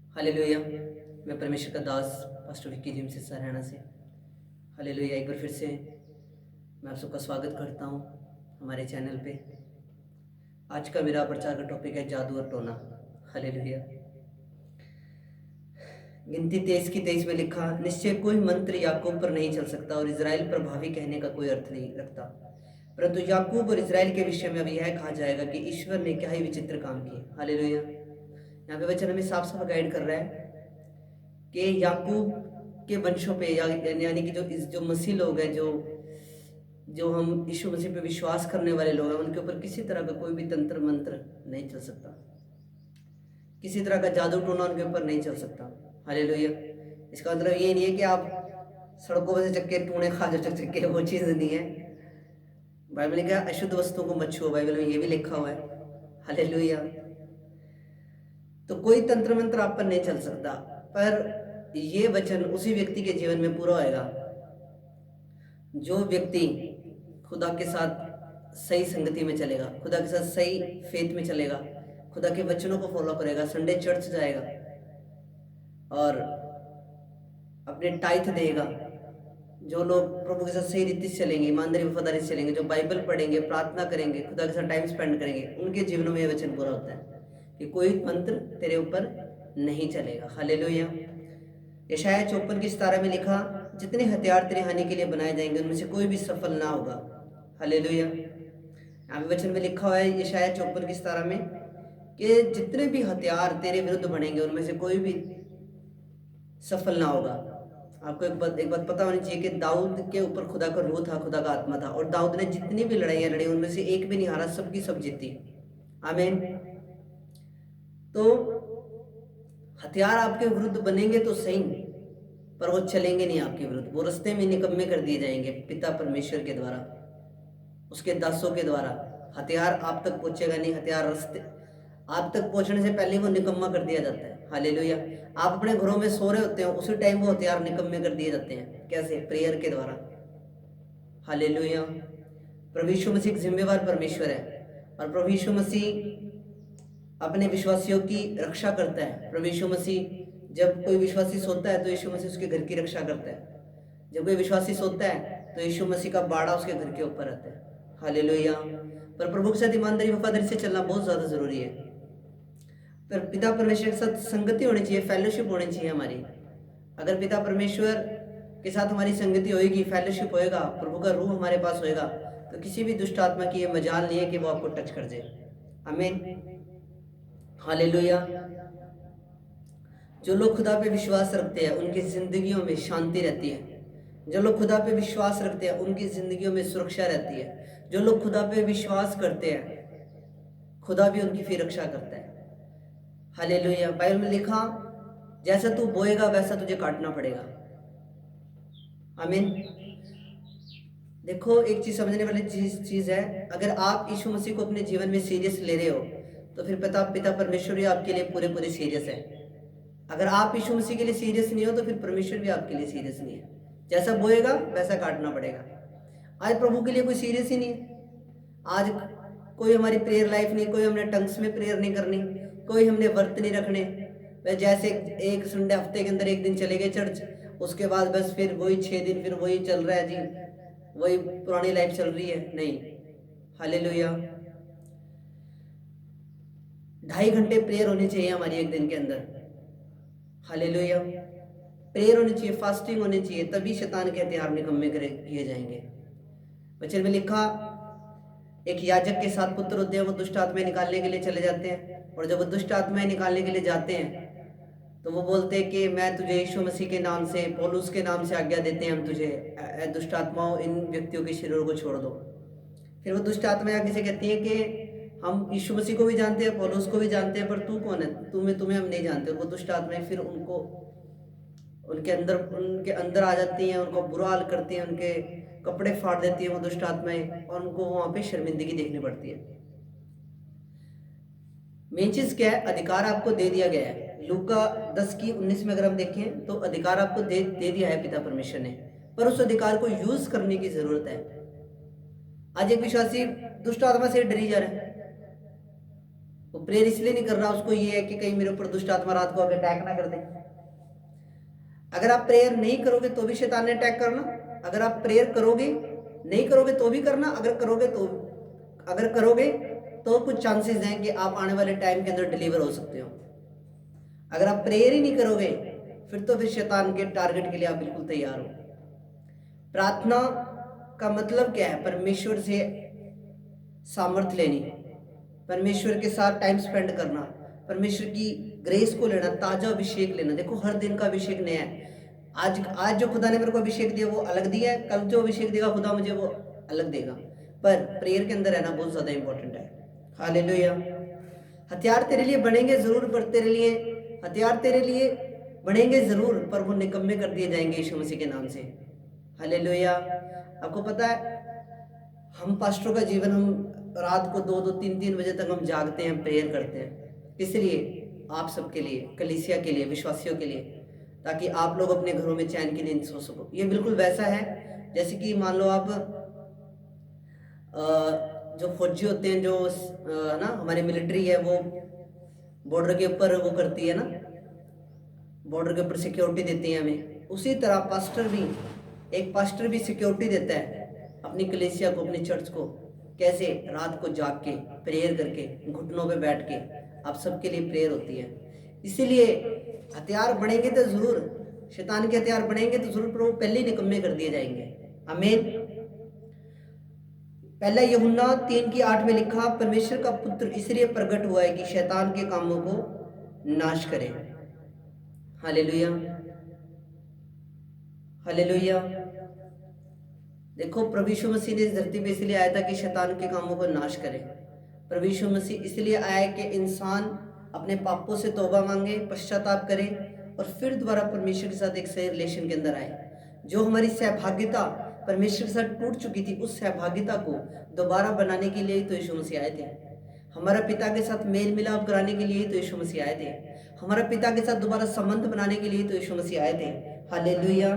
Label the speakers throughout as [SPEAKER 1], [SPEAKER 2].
[SPEAKER 1] Hallelujah. मैं परमेश्वर का दास पास्टर विक्की जिम से हरियाणा से। हालेलुया। एक बार फिर से मैं आप सबका स्वागत करता हूँ हमारे चैनल पे। आज का मेरा प्रचार का टॉपिक है जादू और टोना। हालेलुया। गिनती 23 में लिखा, निश्चय कोई मंत्र याकूब पर नहीं चल सकता और इजराइल पर भावी कहने का कोई अर्थ नहीं रखता, परंतु याकूब और इजराइल के विषय में अब यह कहा जाएगा कि ईश्वर ने क्या ही विचित्र काम किए। हालेलुया। यहाँ पे वचन हमें साफ साफ गाइड कर रहा है कि याकूब के वंशों पे यानी कि जो मसीह लोग हैं, जो जो हम यीशु मसीह पे विश्वास करने वाले लोग हैं, उनके ऊपर किसी तरह का कोई भी तंत्र मंत्र नहीं चल सकता, किसी तरह का जादू टोना उनके ऊपर नहीं चल सकता। हालेलुया। इसका मतलब ये नहीं है कि आप सड़कों पर से चक्के टूने खा जो चक्के, वो चीज़ नहीं है। बाइबल ने कहा अशुद्ध वस्तुओं को मत छुओ, बाइबल में ये भी लिखा हुआ है। हालेलुया। तो कोई तंत्र मंत्र आप पर नहीं चल सकता, पर ये वचन उसी व्यक्ति के जीवन में पूरा होएगा जो व्यक्ति खुदा के साथ सही संगति में चलेगा, खुदा के साथ सही फेथ में चलेगा, खुदा के वचनों को फॉलो करेगा, संडे चर्च जाएगा और अपने टाइथ देगा। जो लोग प्रभु के साथ सही रीति से चलेंगे, ईमानदारी वफादारी से चलेंगे, जो बाइबल पढ़ेंगे, प्रार्थना करेंगे, खुदा के साथ टाइम स्पेंड करेंगे, उनके जीवनों में यह वचन पूरा होता है कि कोई मंत्र तेरे ऊपर नहीं चलेगा। हालेलुया। यशाया 54:17 में लिखा, जितने हथियार तेरी हानि के लिए बनाए जाएंगे उनमें से कोई भी सफल ना होगा। हालेलुया। यहाँ पे वचन में लिखा हुआ है यशाया 54:17 में कि जितने भी हथियार तेरे विरुद्ध बनेंगे उनमें से कोई भी सफल ना होगा। आपको एक बात पता होनी चाहिए कि दाऊद के ऊपर खुदा का रूह था, खुदा का आत्मा था, और दाऊद ने जितनी भी लड़ाइयाँ लड़ी उनमें से एक भी नहीं हारा, सबकी सब जीती। आमीन। तो हथियार आपके विरुद्ध बनेंगे तो सही, पर वो चलेंगे नहीं आपके विरुद्ध, वो रास्ते में निकम्मे कर दिए जाएंगे पिता परमेश्वर के द्वारा, उसके दासों के द्वारा। हथियार आप तक पहुंचेगा नहीं, हथियार रास्ते आप तक पहुंचने से पहले वो निकम्मा कर दिया जाता है। हालेलुया। आप अपने घरों में सो रहे होते हैं, उसी टाइम वो हथियार निकम्मे कर दिए जाते हैं। कैसे? प्रेयर के द्वारा। हालेलुया। प्रभु यीशु मसीह एक जिम्मेवार परमेश्वर है और प्रभु यीशु मसीह अपने विश्वासियों की रक्षा करता है। प्रभु यीशु मसीह, जब कोई विश्वासी सोता है तो यीशु मसीह उसके घर की रक्षा करता है। जब कोई विश्वासी सोता है तो यीशु मसीह का बाड़ा उसके घर के ऊपर रहता है। हालेलुया। पर प्रभु के साथ ईमानदारी वफादारी से चलना बहुत ज़्यादा ज़रूरी है। पर पिता परमेश्वर के साथ संगति होनी चाहिए, फेलोशिप होनी चाहिए हमारी। अगर पिता परमेश्वर के साथ हमारी संगति होएगी, फेलोशिप होएगा, प्रभु का रूह हमारे पास होएगा, तो किसी भी दुष्ट आत्मा की ये मजाल नहीं है कि वो आपको टच कर जाए। आमीन। हालेलुया। जो लोग खुदा पे विश्वास रखते हैं उनकी जिंदगियों में शांति रहती है। जो लोग खुदा पे विश्वास रखते हैं उनकी जिंदगियों में सुरक्षा रहती है। जो लोग खुदा पे विश्वास करते हैं खुदा भी उनकी फिर रक्षा करता है। हालेलुया। बाइबल में लिखा, जैसा तू बोएगा वैसा तुझे काटना पड़ेगा। आमीन। देखो, एक चीज समझने वाली चीज है, अगर आप यीशु मसीह को अपने जीवन में सीरियस ले रहे हो तो फिर पिता परमेश्वर भी आपके लिए पूरे सीरियस है। अगर आप यीशु मसीह के लिए सीरियस नहीं हो तो फिर परमेश्वर भी आपके लिए सीरियस नहीं है। जैसा बोएगा वैसा काटना पड़ेगा। आज प्रभु के लिए कोई सीरियस ही नहीं है। आज कोई हमारी प्रेयर लाइफ नहीं, कोई हमने टंग्स में प्रेयर नहीं करनी, कोई हमने व्रत नहीं रखने। वह जैसे एक संडे हफ्ते के अंदर एक दिन चले गए चर्च, उसके बाद बस फिर वही 6 दिन फिर वही चल रहा है जी, वही पुरानी लाइफ चल रही है। नहीं। हालेलुया। 2.5 घंटे प्रेयर होनी चाहिए हमारी एक दिन के अंदर। हालेलुया। प्रेयर होनी चाहिए, फास्टिंग होनी चाहिए, तभी शैतान के हथियार निकम्मे किए जाएंगे। वचन में लिखा, एक याजक के 7 पुत्र होते हैं, वो दुष्ट आत्माएं निकालने के लिए चले जाते हैं, और जब वो दुष्ट आत्माएं निकालने के लिए जाते हैं तो वो बोलते हैं कि मैं तुझे यीशु मसीह के नाम से, पौलुस के नाम से आज्ञा देते हैं हम तुझे, दुष्ट आत्माओं इन व्यक्तियों के शरीरों को छोड़ दो। फिर वो दुष्ट आत्माएं आगे से कहती हैं कि हम यीशु मसीह को भी जानते हैं, पौलुस को भी जानते हैं, पर तू कौन है? तुम्हें हम नहीं जानते। वो दुष्ट आत्माएं फिर उनके अंदर आ जाती हैं, उनको बुरा हाल करती हैं, उनके कपड़े फाड़ देती हैं वो दुष्ट आत्माएं, और उनको वहां पे शर्मिंदगी देखनी पड़ती है। मेन चीज क्या है? अधिकार आपको दे दिया गया है। लूका 10:19 में अगर हम देखें तो अधिकार आपको दे दिया है पिता परमेश्वर ने, पर उस अधिकार को यूज करने की जरूरत है। आज एक विश्वासी दुष्ट आत्मा से डरी जा रहा है, वो प्रेयर इसलिए नहीं कर रहा, उसको ये है कि कहीं मेरे ऊपर दुष्ट आत्मा रात को आके अटैक ना कर दे। अगर आप प्रेयर नहीं करोगे तो भी शैतान ने अटैक करना, अगर आप प्रेयर करोगे नहीं करोगे तो भी करना, अगर करोगे तो कुछ चांसेस हैं कि आप आने वाले टाइम के अंदर डिलीवर हो सकते हो। अगर आप प्रेयर ही नहीं करोगे फिर शैतान के टारगेट के लिए आप बिल्कुल तैयार हो। प्रार्थना का मतलब क्या है? परमेश्वर से सामर्थ्य लेनी, परमेश्वर के साथ टाइम स्पेंड करना, परमेश्वर की ग्रेस को लेना, ताजा अभिषेक लेना। देखो हर दिन का अभिषेक नया है। आज जो खुदा ने मेरे को अभिषेक दिया वो अलग दिया है, कल जो अभिषेक देगा खुदा मुझे वो अलग देगा। पर प्रेयर के अंदर रहना बहुत ज्यादा इंपॉर्टेंट है। हालेलुया। हथियार तेरे लिए बनेंगे जरूर, पर तेरे लिए हथियार तेरे लिए बनेंगे जरूर, पर वो निकम्मे कर दिए जाएंगे यीशु मसीह के नाम से। हालेलुया। आपको पता है हम पास्टरों का जीवन, हम रात को 2-2 3-3 बजे तक हम जागते हैं, प्रेयर करते हैं। इसलिए आप सबके लिए, कलीसिया के लिए, विश्वासियों के लिए, ताकि आप लोग अपने घरों में चैन की नींद सो सको। ये बिल्कुल वैसा है जैसे कि मान लो आप जो फौजी होते हैं, जो ना हमारी मिलिट्री है, वो बॉर्डर के ऊपर वो करती है ना, बॉर्डर के ऊपर सिक्योरिटी देती है हमें। उसी तरह एक पास्टर भी सिक्योरिटी देता है अपनी कलीसिया को, अपनी चर्च को। कैसे? रात को जाग के, प्रेयर करके, घुटनों पे बैठ के। आप सबके लिए प्रेयर होती है। इसीलिए हथियार बढ़ेंगे तो जरूर, शैतान के हथियार बढ़ेंगे तो जरूर, पर वो पहले ही निकम्मे कर दिए जाएंगे। आमीन। पहला यूहन्ना 3:8 में लिखा, परमेश्वर का पुत्र इसलिए प्रकट हुआ है कि शैतान के कामों को नाश करे। Hallelujah, hallelujah. देखो प्रभु यीशु मसीह ने इस धरती पे इसलिए आया था कि शैतान के कामों को नाश करे। प्रभु यीशु मसीह इसलिए आया कि इंसान अपने पापों से तौबा मांगे, पश्चाताप करे और फिर दोबारा परमेश्वर के साथ एक सही रिलेशन के अंदर आए। जो हमारी सहभागिता परमेश्वर के साथ टूट चुकी थी, उस सहभागिता को दोबारा बनाने के लिए तो यीशु मसीह आए थे। हमारा पिता के साथ मेल मिलाप कराने के लिए तो यीशु मसीह आए थे। हमारा पिता के साथ दोबारा संबंध बनाने के लिए तो यीशु मसीह आए थे। हालेलुया।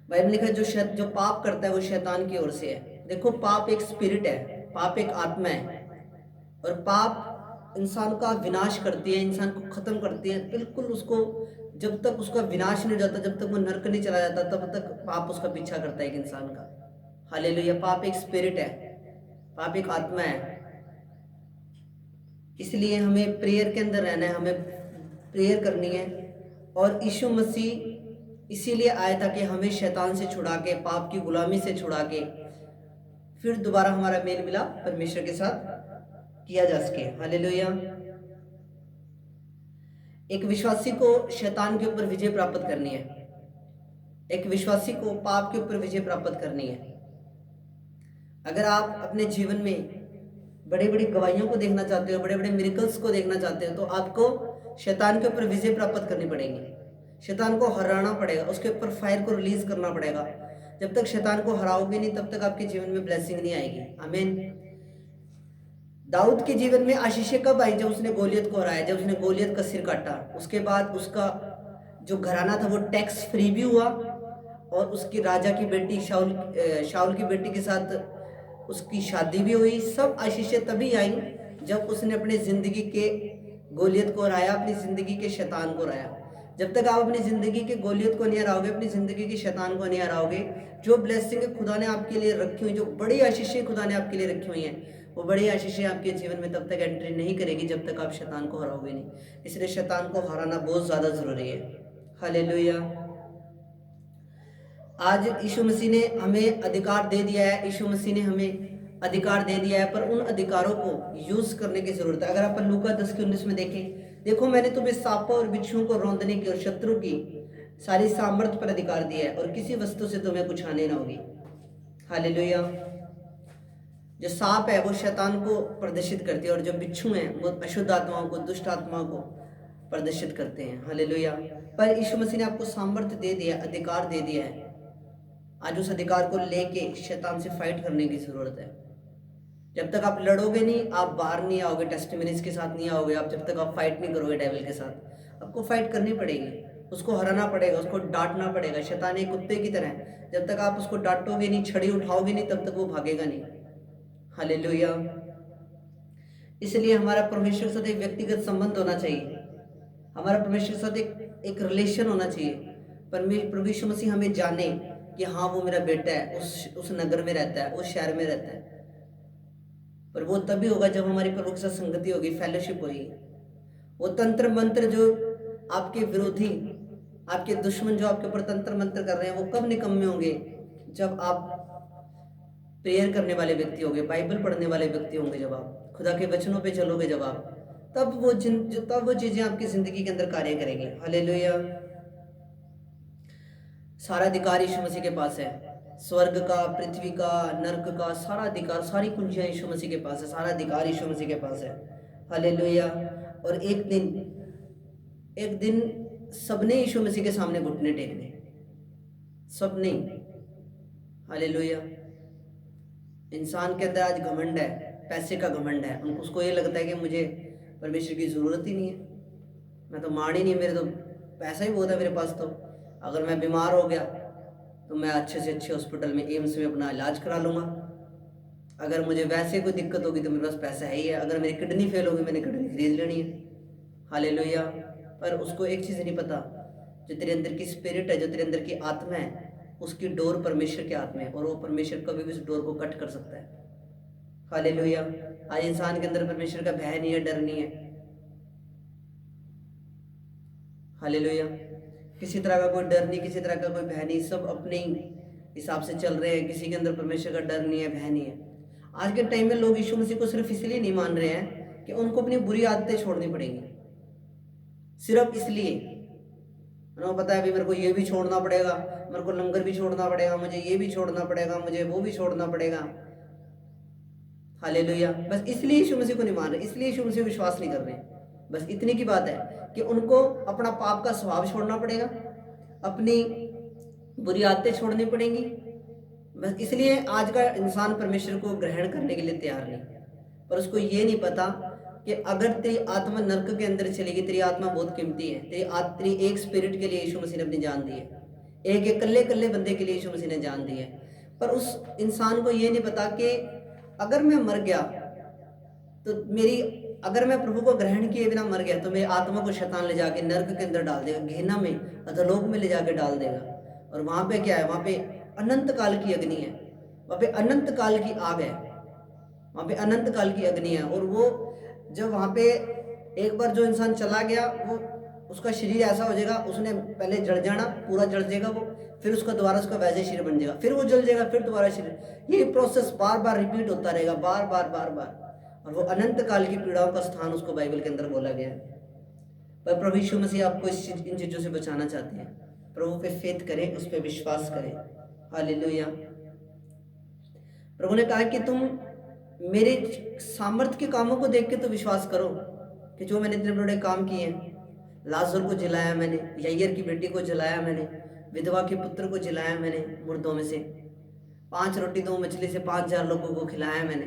[SPEAKER 1] बाइबल लिखा है जो पाप करता है वो शैतान की ओर से है। देखो पाप एक स्पिरिट है, पाप एक आत्मा है, और पाप इंसान का विनाश करती है, इंसान को खत्म करती है बिल्कुल। उसको जब तक उसका विनाश नहीं हो जाता, जब तक वो नरक नहीं चला जाता, तब तक पाप उसका पीछा करता है एक इंसान का। हालेलुया। पाप एक स्पिरिट है, पाप एक आत्मा है। इसलिए हमें प्रेयर के अंदर रहना है, हमें प्रेयर करनी है। और यीशु मसीह इसीलिए आया था कि हमें शैतान से छुड़ा के, पाप की गुलामी से छुड़ा के, फिर दोबारा हमारा मेल मिलाप परमेश्वर के साथ किया जा सके। हालेलुया। एक विश्वासी को शैतान के ऊपर विजय प्राप्त करनी है, एक विश्वासी को पाप के ऊपर विजय प्राप्त करनी है। अगर आप अपने जीवन में बड़ी बड़ी गवाहियों को देखना चाहते हो, बड़े बड़े मिरेकल्स को देखना चाहते हो, तो आपको शैतान के ऊपर विजय प्राप्त करनी पड़ेगी। शैतान को हराना पड़ेगा, उसके ऊपर फायर को रिलीज करना पड़ेगा। जब तक शैतान को हराओगे नहीं, तब तक आपके जीवन में ब्लेसिंग नहीं आएगी। आमीन। दाऊद के जीवन में आशीषें कब आई? जब उसने गोलियत को हराया, जब उसने गोलियत का सिर काटा। उसके बाद उसका जो घराना था वो टैक्स फ्री भी हुआ, और उसकी राजा की बेटी शाऊल की बेटी के साथ उसकी शादी भी हुई। सब आशीषें तभी आई जब उसने अपने जिंदगी के गोलियत को हराया, अपनी जिंदगी के शैतान को हराया। जब तक आप अपनी जिंदगी के गोलियत को नहीं हराओगे, अपनी जिंदगी के शैतान को नहीं हराओगे, जो ब्लेसिंग खुदा ने आपके लिए रखी हुई, जो बड़ी आशीषें खुदा ने आपके लिए रखी हुई हैं, वो बड़ी आशीषें आपके जीवन में तब तक एंट्री नहीं करेगी जब तक आप शैतान को हराओगे नहीं। इसलिए शैतान को हराना बहुत ज्यादा जरूरी है। हालेलुया। आज यीशु मसीह ने हमें अधिकार दे दिया है, यीशु मसीह ने हमें अधिकार दे दिया है, पर उन अधिकारों को यूज करने की जरूरत है। अगर आप लूका 10:19 में देखें, देखो मैंने तुम्हें सांपों और बिच्छुओं को रौंदने की और शत्रु की सारी सामर्थ पर अधिकार दिया है, और किसी वस्तु से तुम्हें कुछ हानि ना होगी। हालेलुया। जो सांप है वो शैतान को प्रदर्शित करती है, और जो बिच्छू हैं वो अशुद्ध आत्माओं को, दुष्ट आत्माओं को प्रदर्शित करते हैं। हालेलुया। पर यीशु मसीह ने आपको सामर्थ्य दे दिया, अधिकार दे दिया है। आज उस अधिकार को लेके शैतान से फाइट करने की जरूरत है। जब तक आप लड़ोगे नहीं, आप बाहर नहीं आओगे, टेस्टिमनीज के साथ नहीं आओगे। आप जब तक आप फाइट नहीं करोगे डेविल के साथ, आपको फाइट करनी पड़ेगी, उसको हराना पड़ेगा, उसको डांटना पड़ेगा। शैतान एक कुत्ते की तरह है, जब तक आप उसको डांटोगे नहीं, छड़ी उठाओगे नहीं, तब तक वो भागेगा नहीं। हालेलुया। इसलिए हमारा परमेश्वर के साथ एक व्यक्तिगत संबंध होना चाहिए, हमारा परमेश्वर के साथ एक रिलेशन होना चाहिए। प्रभु यीशु मसीह हमें जाने कि हाँ वो मेरा बेटा है, उस नगर में रहता है, उस शहर में रहता है। पर वो तभी होगा जब हमारी प्रभु के साथ संगति होगी, फेलोशिप होगी। वो तंत्र मंत्र जो आपके विरोधी, आपके दुश्मन जो आपके ऊपर तंत्र मंत्र कर रहे हैं, वो कब निकम्मे होंगे? जब आप प्रेयर करने वाले व्यक्ति होंगे, बाइबल पढ़ने वाले व्यक्ति होंगे, जब आप खुदा के वचनों पे चलोगे, जब आप तब वो चीजें आपकी जिंदगी के अंदर कार्य करेंगी। हालेलुया। सारा अधिकार यीशु मसीह के पास है, स्वर्ग का, पृथ्वी का, नरक का, सारा अधिकार, सारी कुंजियां यीशु मसीह के पास है, सारा अधिकार यीशु मसीह के पास है। हालेलुया। और एक दिन सबने यीशु मसीह के सामने घुटने टेकने, सबने। हालेलुया। इंसान के अंदर आज घमंड है, पैसे का घमंड है। उसको ये लगता है कि मुझे परमेश्वर की ज़रूरत ही नहीं है, मैं तो मान ही नहीं, मेरे तो पैसा ही बहुत है मेरे पास, तो अगर मैं बीमार हो गया तो मैं अच्छे से अच्छे हॉस्पिटल में, एम्स में अपना इलाज करा लूँगा। अगर मुझे वैसे कोई दिक्कत होगी तो मेरे पास पैसा है ही है। अगर मेरी किडनी फेल होगी, मैंने किडनी खरीद लेनी है। हालेलुया। पर उसको एक चीज़ नहीं पता, जो तेरे अंदर की स्पिरिट है, जो तेरे अंदर की आत्मा है, उसकी डोर परमेश्वर के हाथ में है, और वो परमेश्वर कभी भी उस डोर को कट कर सकता है। हालेलुया। आज इंसान के अंदर परमेश्वर का भय नहीं है, डर नहीं है। हालेलुया। किसी तरह का कोई डर नहीं, किसी तरह का कोई भय नहीं, सब अपने ही हिसाब से चल रहे हैं। किसी के अंदर परमेश्वर का डर नहीं है, भय नहीं है। आज के टाइम में लोग यीशु मसीह को सिर्फ इसलिए नहीं मान रहे हैं कि उनको अपनी बुरी आदतें छोड़नी पड़ेंगी, सिर्फ इसलिए। उनको पता है अभी मेरे को ये भी छोड़ना पड़ेगा, मेरे को लंगर भी छोड़ना पड़ेगा, मुझे ये भी छोड़ना पड़ेगा, मुझे वो भी छोड़ना पड़ेगा। हालेलुया। बस इसलिए यीशु मसीह को नहीं मान रहे, इसलिए यीशु मसीह विश्वास नहीं कर रहे। बस इतनी की बात है कि उनको अपना पाप का स्वभाव छोड़ना पड़ेगा, अपनी बुरी आदतें छोड़नी पड़ेंगी। बस इसलिए आज का इंसान परमेश्वर को ग्रहण करने के लिए तैयार नहीं। पर उसको ये नहीं पता कि अगर तेरी आत्मा नरक के अंदर चलेगी, तेरी आत्मा बहुत कीमती है। तेरी एक स्पिरिट के लिए यीशु मसीह ने अपनी जान दी है, एक इकल्ले इकल्ले बंदे के लिए यीशु मसीह ने जान दी है। पर उस इंसान को ये नहीं पता कि अगर मैं मर गया तो अगर मैं प्रभु को ग्रहण किए बिना मर गया तो मेरी आत्मा को शैतान ले जाके नरक के अंदर डाल देगा, घृणा में, अधोलोक में ले जाके डाल देगा। और वहां पे क्या है? वहां पे अनंत काल की अग्नि है, वहां पे अनंत काल की आग है, वहां पे अनंत काल की अग्नि है। और वो जब वहां पे एक बार जो इंसान चला गया, वो उसका शरीर ऐसा हो जाएगा, उसने पहले जल जाना, पूरा जल जाएगा वो, फिर उसका दोबारा उसका वैसे शरीर बन जाएगा, फिर वो जल जाएगा, फिर दोबारा शरीर। ये प्रोसेस बार बार रिपीट होता रहेगा, बार बार बार बार। और वो अनंत काल की पीड़ाओं का स्थान उसको बाइबल के अंदर बोला गया है। पर प्रभु यीशु मसीह आपको इन चीज़ों से बचाना चाहते हैं। प्रभु पे फेथ करें, उस पर विश्वास करें। हालेलुया। प्रभु ने कहा कि तुम मेरे सामर्थ्य के कामों को देख के तो विश्वास करो कि जो मैंने इतने बड़े काम किए हैं। लाजर को जलाया मैंने, याईर की बेटी को जलाया मैंने, विधवा के पुत्र को जलाया मैंने मुर्दों में से, 5 रोटी 2 मछली से 5000 लोगों को खिलाया मैंने।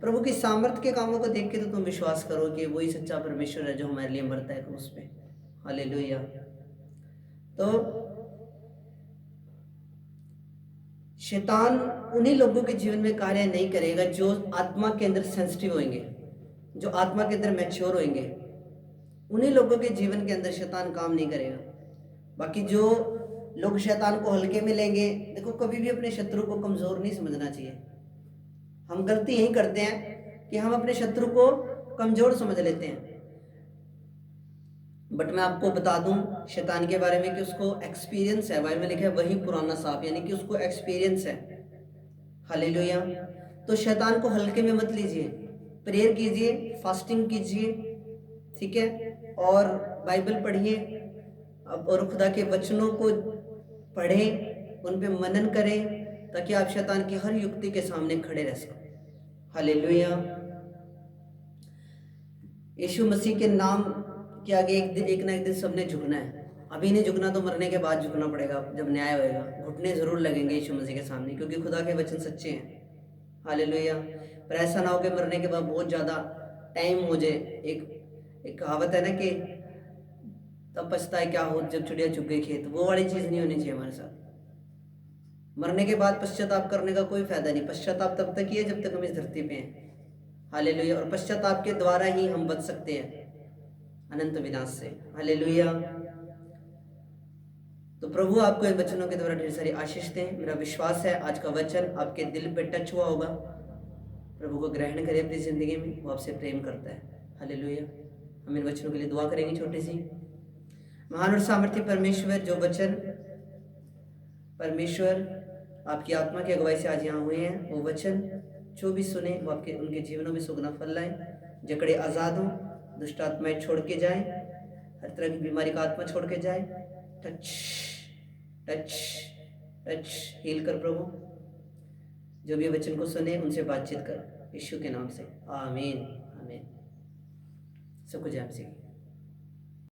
[SPEAKER 1] प्रभु की सामर्थ्य के कामों को देख के तो तुम विश्वास करो कि वही सच्चा परमेश्वर है जो हमारे लिए मरता है क्रूस पे। हालेलुया। तो शैतान उन्हीं लोगों के जीवन में कार्य नहीं करेगा जो आत्मा के अंदर सेंसिटिव होंगे, जो आत्मा के अंदर मैच्योर होंगे। उन्हीं लोगों के जीवन के अंदर शैतान काम नहीं करेगा। बाकी जो लोग शैतान को हल्के में लेंगे, देखो कभी भी अपने शत्रु को कमजोर नहीं समझना चाहिए। हम गलती यही करते हैं कि हम अपने शत्रु को कमजोर समझ लेते हैं। बट मैं आपको बता दूं शैतान के बारे में कि उसको एक्सपीरियंस है। बाइबल में लिखा है वही पुराना सांप, यानी कि उसको एक्सपीरियंस है। हालेलुया। तो शैतान को हल्के में मत लीजिए, प्रेयर कीजिए, फास्टिंग कीजिए, ठीक है, और बाइबल पढ़िए, और खुदा के वचनों को पढ़ें, उन पे मनन करें, ताकि आप शैतान की हर युक्ति के सामने खड़े रह सको। हालेलुया। यीशु मसीह के नाम के आगे एक ना एक दिन सबने झुकना है। अभी नहीं झुकना तो मरने के बाद झुकना पड़ेगा, जब न्याय होएगा। घुटने जरूर लगेंगे यीशु मसीह के सामने, क्योंकि खुदा के वचन सच्चे हैं। हालेलुया। पर ऐसा ना हो कि मरने के बाद बहुत ज़्यादा टाइम हो जाए। एक कहावत है ना कि तब पछताए क्या हो जब चिड़िया चुग गई खेत। वो वाली चीज़ नहीं होनी चाहिए हमारे साथ। मरने के बाद पश्चाताप करने का कोई फायदा नहीं। पश्चाताप तब तक ही है जब तक हम इस धरती पे हैं। हालेलुया। और पश्चाताप के द्वारा ही हम बच सकते हैं अनंत विनाश से। हालेलुया। तो प्रभु आपको इन वचनों के द्वारा ढेर सारी आशीष दें। मेरा विश्वास है आज का वचन आपके दिल पे टच हुआ होगा। प्रभु को ग्रहण करें अपनी ज़िंदगी में, वो आपसे प्रेम करता है। हालेलुया। हम इन वचनों के लिए दुआ करेंगे छोटी सी। महान और सामर्थ्य परमेश्वर, जो वचन परमेश्वर आपकी आत्मा की अगुवाई से आज यहाँ हुए हैं, वो वचन जो भी सुने वो आपके उनके जीवनों में सुगना फल लाएं। जकड़े आज़ाद हों, दुष्ट आत्माएं छोड़ के जाएं, हर तरह की बीमारी का आत्मा छोड़ के जाए। टच टच टच, हील कर प्रभु। जो भी वचन को सुने उनसे बातचीत कर, यीशु के नाम से, आमीन आमीन। सबको जय मसीह।